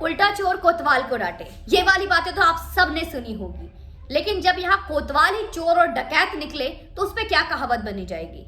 उल्टा चोर कोतवाल को डांटे, ये वाली बातें तो आप सबने सुनी होगी। लेकिन जब यहाँ कोतवाल ही चोर और डकैत निकले तो उस पर क्या कहावत बनी जाएगी।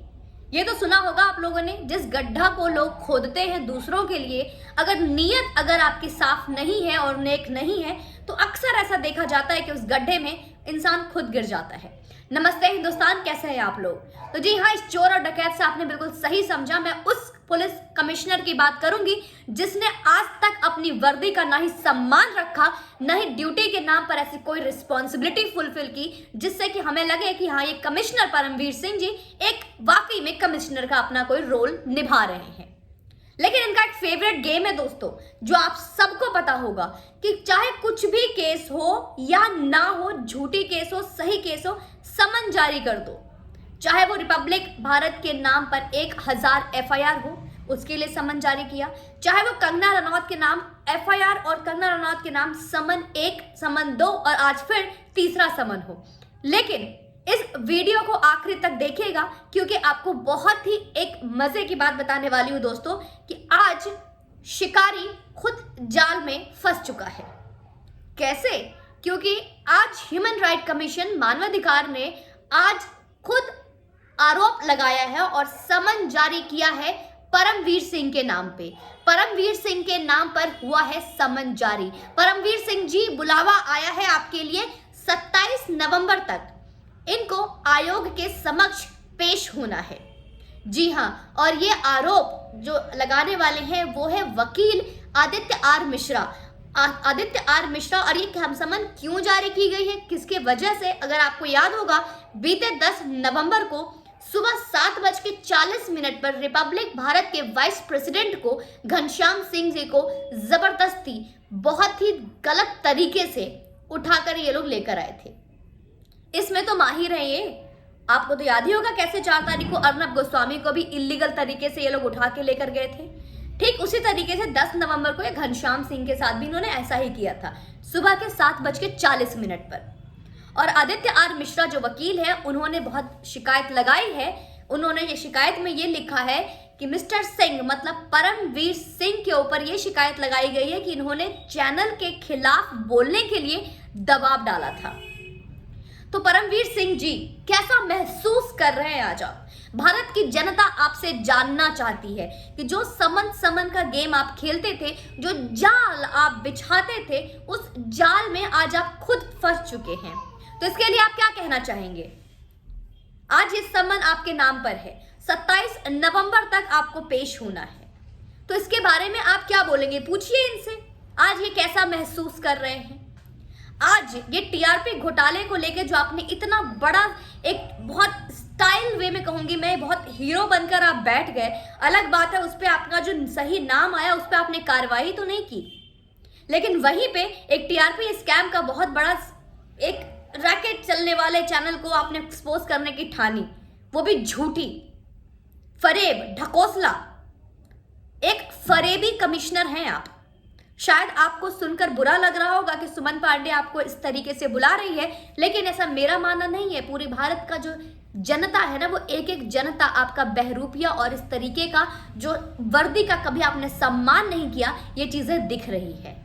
ये तो सुना होगा आप लोगों ने, जिस गड्ढा को लोग खोदते हैं दूसरों के लिए, अगर नीयत अगर आपकी साफ नहीं है और नेक नहीं है तो अक्सर ऐसा देखा जाता है कि उस गड्ढे में इंसान खुद गिर जाता है। नमस्ते हिंदुस्तान, कैसे हैं आप लोग। तो जी हाँ, इस चोर और डकैत से आपने बिल्कुल सही समझा। मैं उस पुलिस कमिश्नर की बात करूंगी जिसने आज तक अपनी वर्दी का ना ही सम्मान रखा, ना ही ड्यूटी के नाम पर ऐसी कोई रिस्पॉन्सिबिलिटी फुलफिल की जिससे कि हमें लगे कि हाँ, ये कमिश्नर परमवीर सिंह जी एक वाकई में कमिश्नर का अपना कोई रोल निभा रहे हैं। लेकिन इनका एक फेवरेट गेम है दोस्तों, जो आप सबको पता होगा कि चाहे कुछ भी केस हो या ना हो, झूठी केस हो, सही केस हो, समन जारी कर दो। चाहे वो रिपब्लिक भारत के नाम पर 1000 एफआईआर हो, उसके लिए समन जारी किया। चाहे वो कंगना रनौत के नाम एफआईआर और कंगना रनौत के नाम समन 1, समन 2 और आज फिर तीसरा समन हो। लेकिन इस वीडियो को आखिरी तक देखिएगा क्योंकि आपको बहुत ही एक मजे की बात बताने वाली हूं दोस्तों कि आज शिकारी खुद जाल में फंस चुका है। कैसे? क्योंकि आज ह्यूमन राइट कमीशन मानवाधिकार ने आज खुद आरोप लगाया है और समन जारी किया है परमवीर सिंह के नाम पे। परमवीर सिंह के नाम पर हुआ है समन जारी। परमवीर सिंह जी, बुलावा आया है आपके लिए 27 नवंबर तक। इनको आयोग के समक्ष पेश होना है। जी हाँ, और ये आरोप जो लगाने वाले हैं वो है वकील आदित्य आर मिश्रा। आदित्य आर मिश्रा। और ये समन क्यों जारी की गई है, किसके वजह से? अगर आपको याद होगा, बीते 10 नवंबर को सुबह 7:40 पर रिपब्लिक भारत के वाइस प्रेसिडेंट को घनश्याम सिंह जी को जबरदस्ती बहुत ही गलत तरीके से उठाकर ये लोग लेकर आए थे। इसमें तो माहिर है ये। आपको तो याद ही होगा कैसे 4 तारीख को अर्नब गोस्वामी को भी इलीगल तरीके से ये लोग उठा के लेकर गए थे। ठीक उसी तरीके से 10 नवंबर को ये घनश्याम सिंह के साथ भी इन्होंने ऐसा ही किया था, सुबह के 7:40 पर। और आदित्य आर मिश्रा जो वकील है, उन्होंने बहुत शिकायत लगाई है। उन्होंने ये शिकायत में ये लिखा है कि मिस्टर सिंह मतलब परमवीर सिंह के ऊपर ये शिकायत लगाई गई है कि इन्होंने चैनल के खिलाफ बोलने के लिए दबाव डाला था। तो परमवीर सिंह जी कैसा महसूस कर रहे हैं आज आप? भारत की जनता आपसे जानना चाहती है कि जो समन का गेम आप खेलते थे, जो जाल आप बिछाते थे, उस जाल में आज आप खुद फंस चुके हैं। तो इसके लिए आप क्या कहना चाहेंगे? आज ये समन आपके नाम पर है, 27 नवंबर तक आपको पेश होना है। तो इसके बारे में आप क्या बोलेंगे? पूछिए इनसे, आज ये कैसा महसूस कर रहे हैं। आज ये टीआरपी घोटाले को लेकर जो आपने इतना बड़ा एक बहुत स्टाइल वे में कहूंगी मैं, बहुत हीरो बनकर आप बैठ गए। अलग बात है उस पर आपका जो सही नाम आया उस पर आपने कार्रवाई तो नहीं की, लेकिन वहीं पे एक टीआरपी स्कैम का बहुत बड़ा एक रैकेट चलने वाले चैनल को आपने एक्सपोज करने की ठानी, वो भी झूठी, फरेब, ढकोसला। एक फरेबी कमिश्नर हैं आप। शायद आपको सुनकर बुरा लग रहा होगा कि सुमन पांडे आपको इस तरीके से बुला रही है, लेकिन ऐसा मेरा मानना नहीं है। पूरी भारत का जो जनता है ना, वो एक एक जनता आपका बहरूपिया और इस तरीके का जो वर्दी का कभी आपने सम्मान नहीं किया, ये चीजें दिख रही है।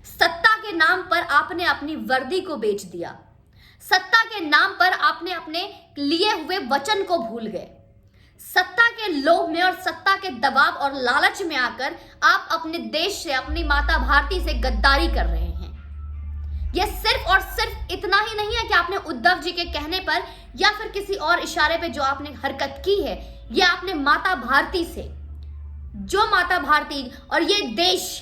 सत्ता के नाम पर आपने अपनी वर्दी को बेच दिया। सत्ता के नाम पर आपने अपने लिए हुए वचन को भूल गए। सत्ता के लोभ में और सत्ता के दबाव और लालच में आकर आप अपने देश से, अपनी माता भारती से गद्दारी कर रहे हैं। यह सिर्फ और सिर्फ इतना ही नहीं है कि आपने उद्धव जी के कहने पर या फिर किसी और इशारे पे जो आपने हरकत की है, यह आपने माता भारती से, जो माता भारती और ये देश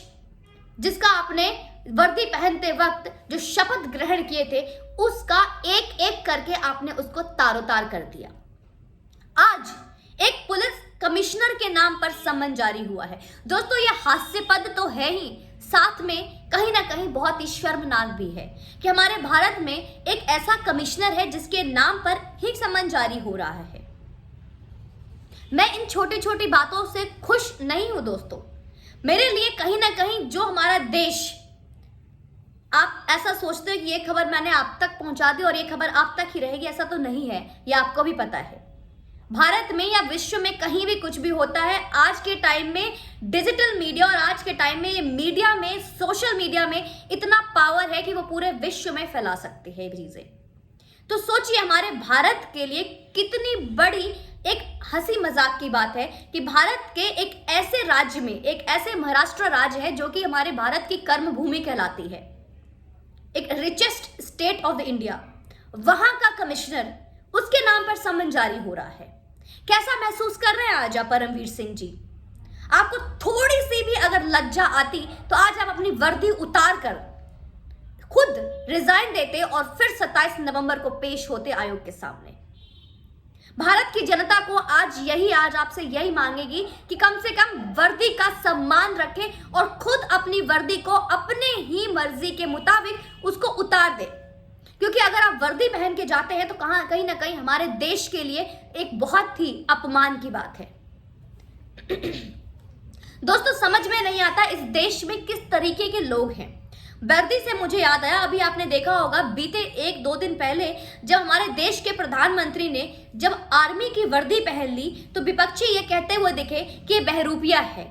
जिसका आपने वर्दी पहनते वक्त जो शपथ ग्रहण किए थे, उसका एक एक करके आपने उसको तारोतार कर दिया। आज एक पुलिस कमिश्नर के नाम पर समन जारी हुआ है। दोस्तों, यह हास्यपद तो है ही, साथ में कहीं ना कहीं बहुत ही शर्मनाक भी है कि हमारे भारत में एक ऐसा कमिश्नर है जिसके नाम पर ही समन जारी हो रहा है। मैं इन छोटी छोटी बातों से खुश नहीं हूं दोस्तों। मेरे लिए कहीं ना कहीं जो हमारा देश, आप ऐसा सोचते हैं कि ये खबर मैंने आप तक पहुंचा दी और ये खबर आप तक ही रहेगी, ऐसा तो नहीं है, ये आपको भी पता है। भारत में या विश्व में कहीं भी कुछ भी होता है, आज के टाइम में डिजिटल मीडिया और आज के टाइम में ये मीडिया में, सोशल मीडिया में इतना पावर है कि वो पूरे विश्व में फैला सकती है चीजें। तो सोचिए हमारे भारत के लिए कितनी बड़ी एक हंसी मजाक की बात है कि भारत के एक ऐसे राज्य में, एक ऐसे महाराष्ट्र राज्य है जो कि हमारे भारत की कर्म भूमि कहलाती है, एक richest state of the India, वहां का कमिश्नर, उसके नाम पर समन जारी हो रहा है। कैसा महसूस कर रहे हैं आज आप परमवीर सिंह जी? आपको थोड़ी सी भी अगर लज्जा आती तो आज आप अपनी वर्दी उतार कर खुद रिजाइन देते और फिर 27 नवंबर को पेश होते आयोग के सामने। भारत की जनता को आज आपसे यही मांगेगी कि कम से कम वर्दी का सम्मान रखें और खुद अपनी वर्दी को अपने ही मर्जी के मुताबिक उसको उतार दें, क्योंकि अगर आप वर्दी पहन के जाते हैं तो कहीं ना कहीं हमारे देश के लिए एक बहुत ही अपमान की बात है। दोस्तों, समझ में नहीं आता इस देश में किस तरीके के लोग हैं। वर्दी से मुझे याद आया, अभी आपने देखा होगा बीते 1-2 दिन पहले जब हमारे देश के प्रधानमंत्री ने जब आर्मी की वर्दी पहन ली तो विपक्षी ये कहते हुए दिखे कि ये बहरूपिया है,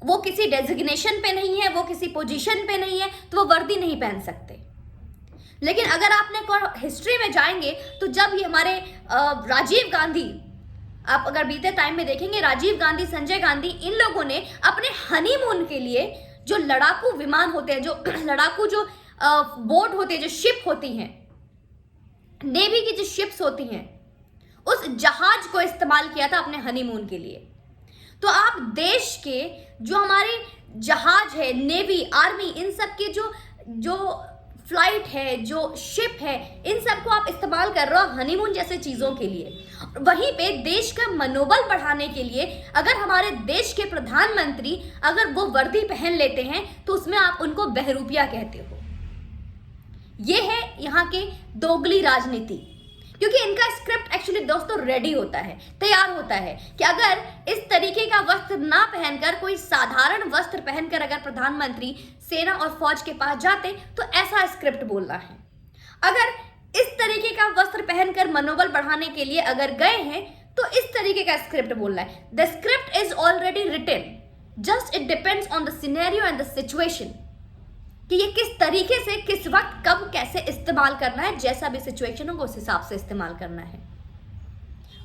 वो किसी डेजिग्नेशन पे नहीं है, वो किसी पोजीशन पे नहीं है, तो वो वर्दी नहीं पहन सकते। लेकिन अगर आपने हिस्ट्री में जाएंगे तो जब ये हमारे राजीव गांधी, आप अगर बीते टाइम में देखेंगे, राजीव गांधी, संजय गांधी, इन लोगों ने अपने हनीमून के लिए जो लड़ाकू विमान होते हैं, जो लड़ाकू जो बोट होते हैं, जो शिप होती हैं, नेवी की जो शिप्स होती हैं, उस जहाज को इस्तेमाल किया था अपने हनीमून के लिए। तो आप देश के जो हमारे जहाज है, नेवी, आर्मी, इन सब के जो फ्लाइट है, जो शिप है, इन सब को आप इस्तेमाल कर रहे हो हनीमून जैसे चीजों के लिए। वहीं पे देश का मनोबल बढ़ाने के लिए अगर हमारे देश के प्रधानमंत्री अगर वो वर्दी पहन लेते हैं तो उसमें आप उनको बहरूपिया कहते हो। ये है यहाँ के दोगली राजनीति, क्योंकि इनका स्क्रिप्ट एक्चुअली दोस्तों रेडी होता है, तैयार होता है कि अगर इस तरीके का वस्त्र ना पहनकर कोई साधारण वस्त्र पहनकर अगर प्रधानमंत्री सेना और फौज के पास जाते तो ऐसा स्क्रिप्ट बोलना है। अगर इस तरीके का वस्त्र पहनकर मनोबल बढ़ाने के लिए अगर गए हैं तो इस तरीके का स्क्रिप्ट बोलना है। The script is already written, just it depends on the scenario and the situation कि ये किस तरीके से, किस वक्त, कब, कैसे इस्तेमाल करना है। जैसा भी सिचुएशन हो उस हिसाब से इस्तेमाल करना है।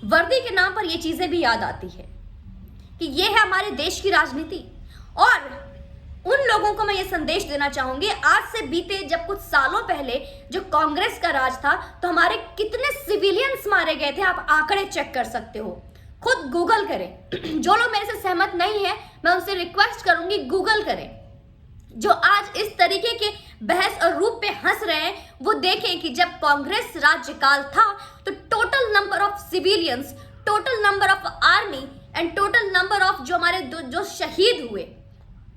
वर्दी के नाम पर ये चीजें भी याद आती है कि ये है हमारे देश की राजनीति। और उन लोगों को मैं ये संदेश देना चाहूंगी, आज से बीते जब कुछ सालों पहले जो कांग्रेस का राज था तो हमारे कितने सिविलियंस मारे गए थे, आप आंकड़े चेक कर सकते हो, खुद गूगल करें। जो लोग मेरे से सहमत नहीं है मैं उनसे रिक्वेस्ट करूंगी गूगल करें। जो आज इस तरीके के बहस और रूप पे हंस रहे हैं वो देखें कि जब कांग्रेस राज्यकाल था तो total number of civilians, total number of army and total number of जो हमारे जो शहीद हुए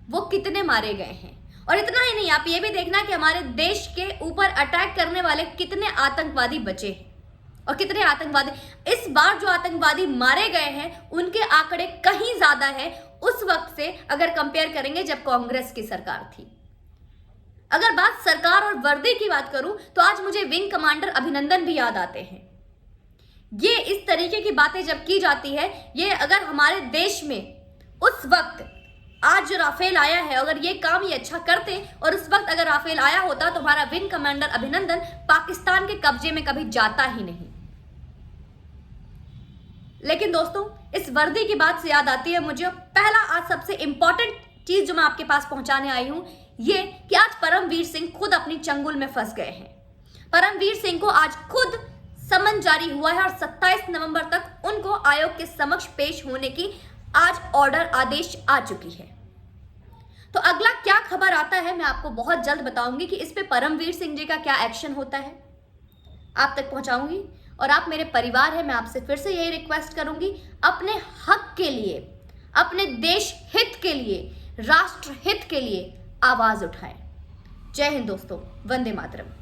वो कितने मारे गए हैं। और इतना ही नहीं, आप ये भी देखना कि हमारे देश के ऊपर अटैक करने वाले कितने आतंकवादी बचे और कितने आतंकवादी, इस बार जो आतंकवादी मारे गए हैं उनके आंकड़े कहीं ज्यादा है उस वक्त से अगर कंपेयर करेंगे जब कांग्रेस की सरकार थी। अगर बात सरकार और वर्दी की बात करूं तो आज मुझे विंग कमांडर अभिनंदन भी याद आते हैं। ये इस तरीके की बातें जब की जाती है, ये अगर हमारे देश में उस वक्त आज जो राफेल आया है अगर ये काम ये अच्छा करते और उस वक्त अगर राफेल आया होता तो हमारा विंग कमांडर अभिनंदन पाकिस्तान के कब्जे में कभी जाता ही नहीं। लेकिन दोस्तों, इस वर्दी की बात से याद आती है मुझे पहला आज सबसे इंपॉर्टेंट चीज जो मैं आपके पास पहुंचाने आई हूं, ये कि आज परमवीर सिंह खुद अपनी चंगुल में फंस गए हैं। परमवीर सिंह को आज खुद समन जारी हुआ है और 27 नवंबर तक उनको आयोग के समक्ष पेश होने की आज ऑर्डर, आदेश आ चुकी है। तो अगला क्या खबर आता है मैं आपको बहुत जल्द बताऊंगी कि इस पे परमवीर सिंह जी का क्या एक्शन होता है, आप तक पहुंचाऊंगी। और आप मेरे परिवार हैं, मैं आपसे फिर से यही रिक्वेस्ट करूंगी, अपने हक के लिए, अपने देश हित के लिए, राष्ट्र हित के लिए आवाज उठाएं। जय हिंद दोस्तों, वंदे मातरम।